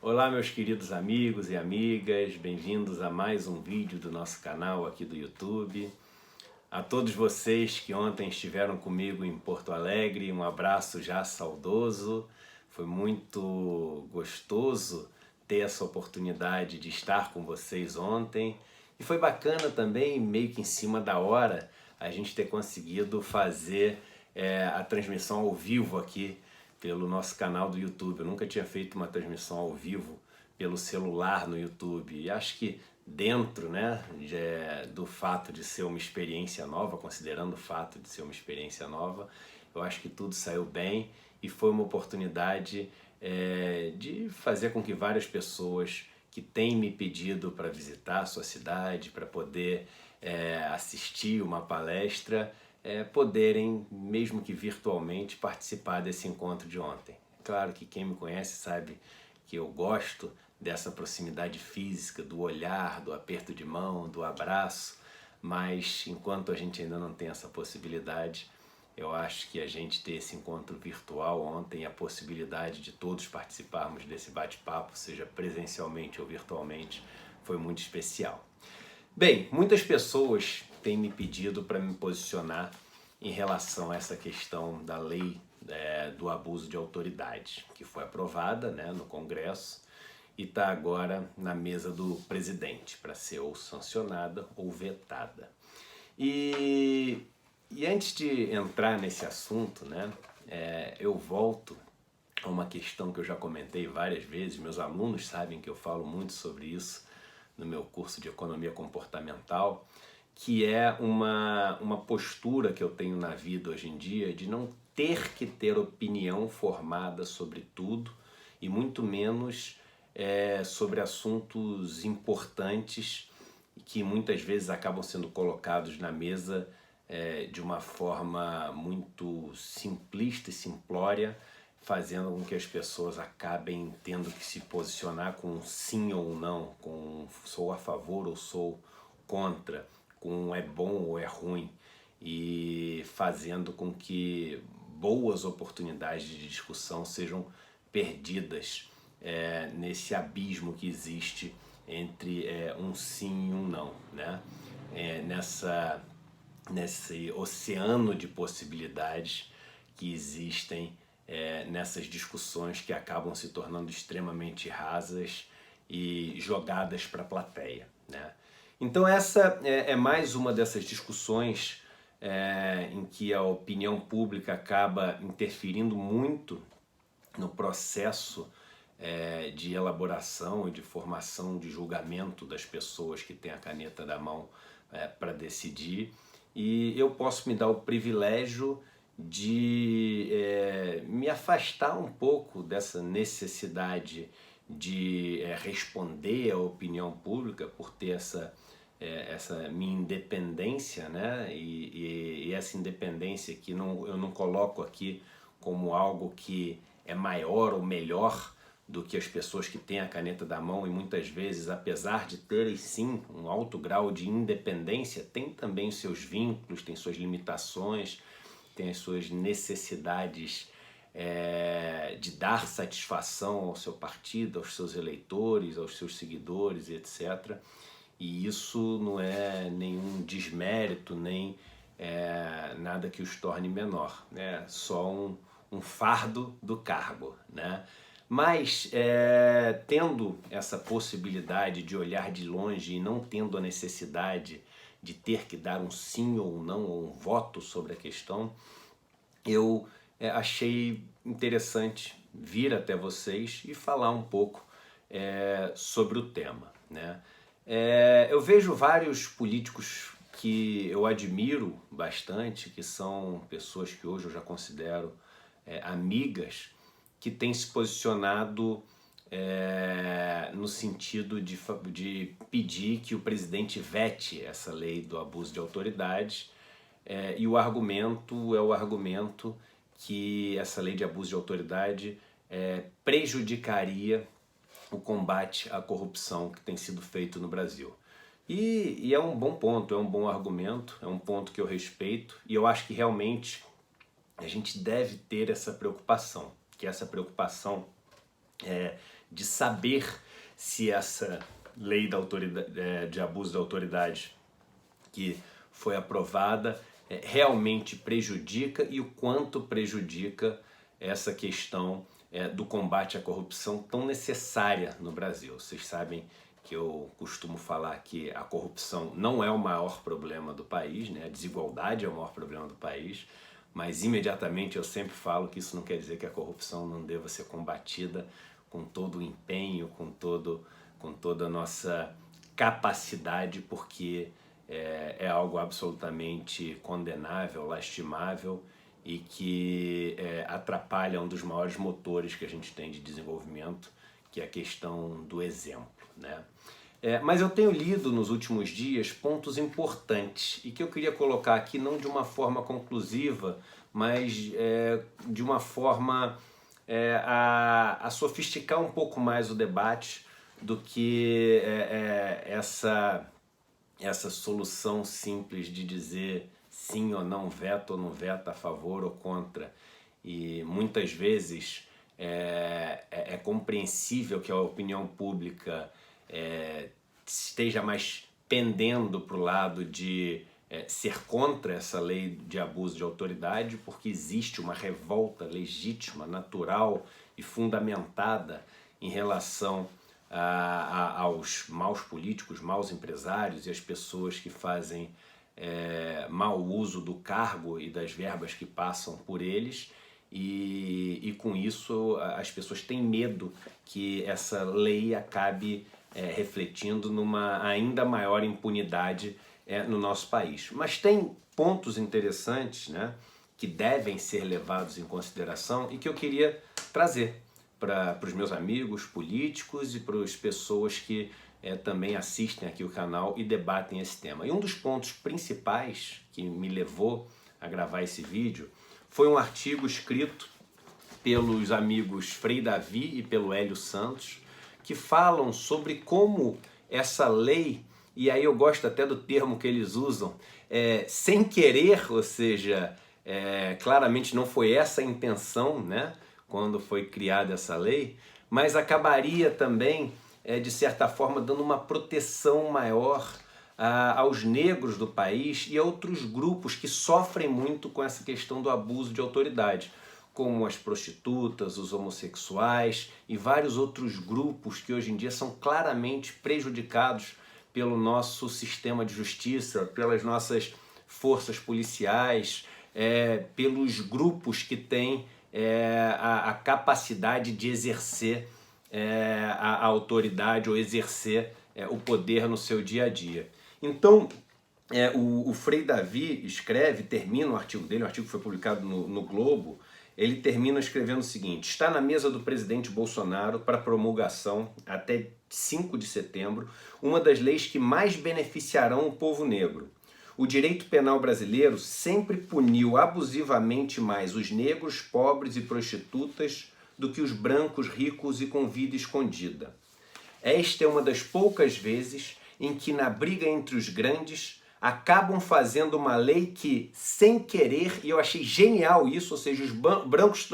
Olá, meus queridos amigos e amigas, bem-vindos a mais um vídeo do nosso canal aqui do YouTube. A todos vocês que ontem estiveram comigo em Porto Alegre, um abraço já saudoso. Foi muito gostoso ter essa oportunidade de estar com vocês ontem. E foi bacana também, meio que em cima da hora, a gente ter conseguido fazer a transmissão ao vivo aqui pelo nosso canal do YouTube. Eu nunca tinha feito uma transmissão ao vivo pelo celular no YouTube. E acho que dentro, né, do fato de ser uma experiência nova, considerando o fato de ser uma experiência nova, eu acho que tudo saiu bem e foi uma oportunidade de fazer com que várias pessoas que têm me pedido para visitar a sua cidade, para poder assistir uma palestra, poderem, mesmo que virtualmente, participar desse encontro de ontem. Claro que quem me conhece sabe que eu gosto dessa proximidade física, do olhar, do aperto de mão, do abraço, mas enquanto a gente ainda não tem essa possibilidade, eu acho que a gente ter esse encontro virtual ontem, a possibilidade de todos participarmos desse bate-papo, seja presencialmente ou virtualmente, foi muito especial. Bem, muitas pessoas têm me pedido para me posicionar em relação a essa questão da lei do abuso de autoridade, que foi aprovada, né, no Congresso e está agora na mesa do presidente para ser ou sancionada ou vetada. E antes de entrar nesse assunto, né, eu volto a uma questão que eu já comentei várias vezes, meus alunos sabem que eu falo muito sobre isso no meu curso de Economia Comportamental, que é uma postura que eu tenho na vida hoje em dia de não ter que ter opinião formada sobre tudo e muito menos sobre assuntos importantes que muitas vezes acabam sendo colocados na mesa de uma forma muito simplista e simplória, fazendo com que as pessoas acabem tendo que se posicionar com sim ou não, com sou a favor ou sou contra, com é bom ou é ruim, e fazendo com que boas oportunidades de discussão sejam perdidas nesse abismo que existe entre um sim e um não, né? Nesse oceano de possibilidades que existem nessas discussões que acabam se tornando extremamente rasas e jogadas para a plateia, né? Então essa é mais uma dessas discussões em que a opinião pública acaba interferindo muito no processo de elaboração e de formação de julgamento das pessoas que têm a caneta da mão para decidir. E eu posso me dar o privilégio de me afastar um pouco dessa necessidade de responder à opinião pública por ter essa minha independência, né? E essa independência que eu não coloco aqui como algo que é maior ou melhor do que as pessoas que têm a caneta da mão e muitas vezes, apesar de terem sim um alto grau de independência, tem também seus vínculos, tem suas limitações, tem as suas necessidades de dar satisfação ao seu partido, aos seus eleitores, aos seus seguidores, etc. E isso não é nenhum desmérito, nem nada que os torne menor, né? Só um fardo do cargo, né? Mas tendo essa possibilidade de olhar de longe e não tendo a necessidade de ter que dar um sim ou um não, ou um voto sobre a questão, eu achei interessante vir até vocês e falar um pouco sobre o tema, né? Eu vejo vários políticos que eu admiro bastante, que são pessoas que hoje eu já considero amigas, que têm se posicionado no sentido de pedir que o presidente vete essa lei do abuso de autoridade, e o argumento é o argumento que essa lei de abuso de autoridade prejudicaria o combate à corrupção que tem sido feito no Brasil. E é um bom ponto, é um bom argumento, é um ponto que eu respeito e eu acho que realmente a gente deve ter essa preocupação, que essa preocupação de saber se essa lei de abuso da autoridade que foi aprovada realmente prejudica e o quanto prejudica essa questão do combate à corrupção tão necessária no Brasil. Vocês sabem que eu costumo falar que a corrupção não é o maior problema do país, né? A desigualdade é o maior problema do país, mas imediatamente eu sempre falo que isso não quer dizer que a corrupção não deva ser combatida com todo o empenho, com toda a nossa capacidade, porque é algo absolutamente condenável, lastimável e que atrapalha um dos maiores motores que a gente tem de desenvolvimento, que é a questão do exemplo, né? Mas eu tenho lido nos últimos dias pontos importantes e que eu queria colocar aqui não de uma forma conclusiva, mas de uma forma a sofisticar um pouco mais o debate do que essa solução simples de dizer sim ou não veto, ou não veta, a favor ou contra. E muitas vezes é compreensível que a opinião pública esteja mais pendendo para o lado de ser contra essa lei de abuso de autoridade, porque existe uma revolta legítima, natural e fundamentada em relação aos maus políticos, maus empresários e as pessoas que fazem mau uso do cargo e das verbas que passam por eles, e com isso as pessoas têm medo que essa lei acabe refletindo numa ainda maior impunidade no nosso país. Mas tem pontos interessantes, né, que devem ser levados em consideração e que eu queria trazer para os meus amigos políticos e para as pessoas que também assistem aqui o canal e debatem esse tema. E um dos pontos principais que me levou a gravar esse vídeo foi um artigo escrito pelos amigos Frei Davi e pelo Hélio Santos, que falam sobre como essa lei, e aí eu gosto até do termo que eles usam, sem querer, ou seja, claramente não foi essa a intenção, né, quando foi criada essa lei, mas acabaria também, de certa forma, dando uma proteção maior aos negros do país e a outros grupos que sofrem muito com essa questão do abuso de autoridade, como as prostitutas, os homossexuais e vários outros grupos que hoje em dia são claramente prejudicados pelo nosso sistema de justiça, pelas nossas forças policiais, pelos grupos que têm a capacidade de exercer a autoridade ou exercer o poder no seu dia a dia. Então, o Frei Davi termina o artigo dele, um artigo que foi publicado no Globo, ele termina escrevendo o seguinte: está na mesa do presidente Bolsonaro para promulgação, até 5 de setembro, uma das leis que mais beneficiarão o povo negro. O direito penal brasileiro sempre puniu abusivamente mais os negros, pobres e prostitutas do que os brancos, ricos e com vida escondida. Esta é uma das poucas vezes em que, na briga entre os grandes, acabam fazendo uma lei que, sem querer, e eu achei genial isso, ou seja, os brancos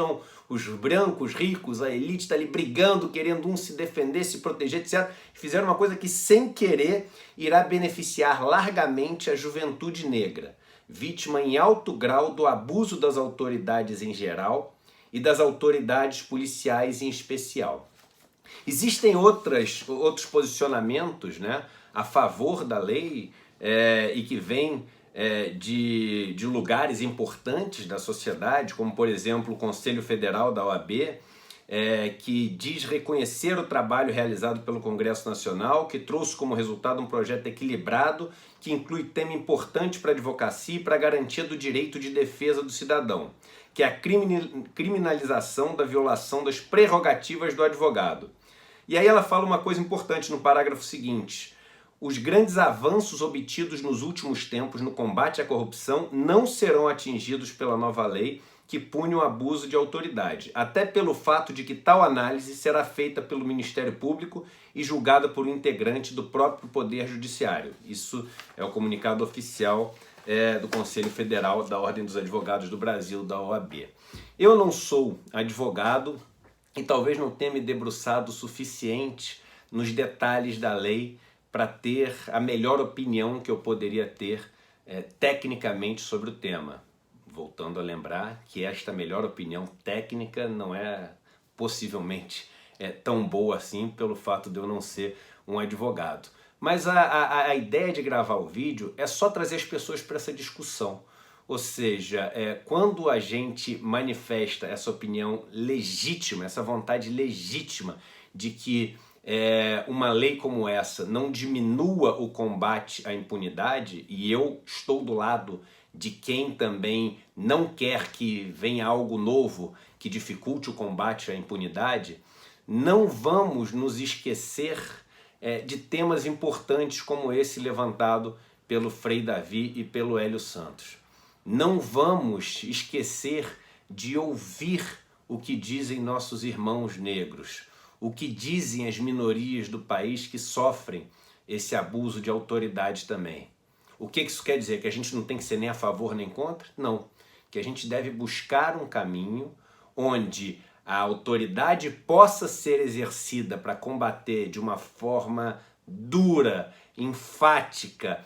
ricos, a elite está ali brigando, querendo um se defender, se proteger, etc. Fizeram uma coisa que, sem querer, irá beneficiar largamente a juventude negra, vítima em alto grau do abuso das autoridades em geral e das autoridades policiais em especial. Existem outros posicionamentos, né, a favor da lei e que vêm de lugares importantes da sociedade, como, por exemplo, o Conselho Federal da OAB, que diz reconhecer o trabalho realizado pelo Congresso Nacional, que trouxe como resultado um projeto equilibrado, que inclui tema importante para a advocacia e para a garantia do direito de defesa do cidadão, que é a criminalização da violação das prerrogativas do advogado. E aí ela fala uma coisa importante no parágrafo seguinte: os grandes avanços obtidos nos últimos tempos no combate à corrupção não serão atingidos pela nova lei que pune o abuso de autoridade, até pelo fato de que tal análise será feita pelo Ministério Público e julgada por um integrante do próprio Poder Judiciário. Isso é o comunicado oficial do Conselho Federal da Ordem dos Advogados do Brasil, da OAB. Eu não sou advogado, e talvez não tenha me debruçado o suficiente nos detalhes da lei para ter a melhor opinião que eu poderia ter tecnicamente sobre o tema. Voltando a lembrar que esta melhor opinião técnica não é possivelmente tão boa assim pelo fato de eu não ser um advogado. Mas a ideia de gravar o vídeo é só trazer as pessoas para essa discussão. Ou seja, quando a gente manifesta essa opinião legítima, essa vontade legítima de que uma lei como essa não diminua o combate à impunidade, e eu estou do lado de quem também não quer que venha algo novo que dificulte o combate à impunidade, não vamos nos esquecer de temas importantes como esse levantado pelo Frei Davi e pelo Hélio Santos. Não vamos esquecer de ouvir o que dizem nossos irmãos negros, o que dizem as minorias do país que sofrem esse abuso de autoridade também. O que isso quer dizer? Que a gente não tem que ser nem a favor nem contra? Não. Que a gente deve buscar um caminho onde a autoridade possa ser exercida para combater de uma forma dura, enfática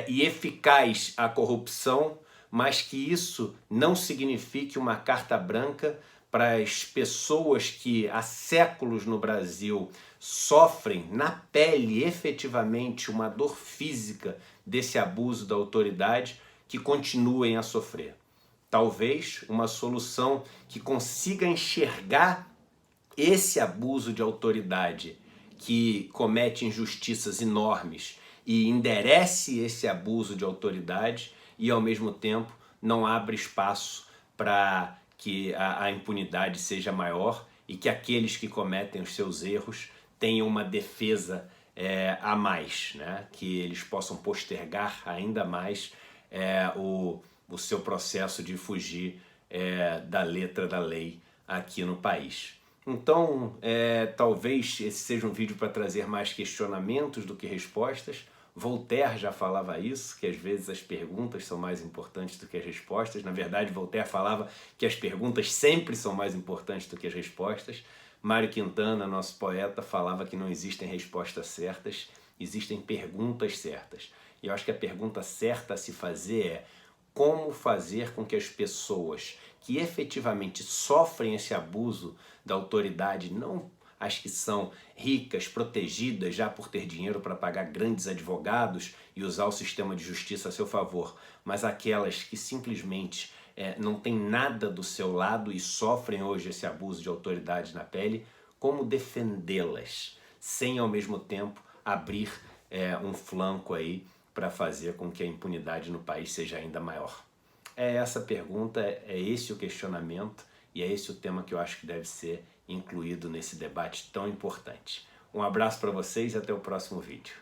e eficaz a corrupção, mas que isso não signifique uma carta branca para as pessoas que há séculos no Brasil sofrem na pele efetivamente uma dor física desse abuso da autoridade, que continuem a sofrer. Talvez uma solução que consiga enxergar esse abuso de autoridade que comete injustiças enormes e enderece esse abuso de autoridade e, ao mesmo tempo, não abre espaço para que a impunidade seja maior e que aqueles que cometem os seus erros tenham uma defesa a mais, né? Que eles possam postergar ainda mais o seu processo de fugir da letra da lei aqui no país. Então, talvez esse seja um vídeo para trazer mais questionamentos do que respostas. Voltaire já falava isso, que às vezes as perguntas são mais importantes do que as respostas. Na verdade, Voltaire falava que as perguntas sempre são mais importantes do que as respostas. Mário Quintana, nosso poeta, falava que não existem respostas certas, existem perguntas certas. E eu acho que a pergunta certa a se fazer é: como fazer com que as pessoas que efetivamente sofrem esse abuso da autoridade, não as que são ricas, protegidas já por ter dinheiro para pagar grandes advogados e usar o sistema de justiça a seu favor, mas aquelas que simplesmente não têm nada do seu lado e sofrem hoje esse abuso de autoridade na pele, como defendê-las, sem ao mesmo tempo abrir um flanco aí para fazer com que a impunidade no país seja ainda maior. É essa pergunta, é esse o questionamento e é esse o tema que eu acho que deve ser incluído nesse debate tão importante. Um abraço para vocês e até o próximo vídeo.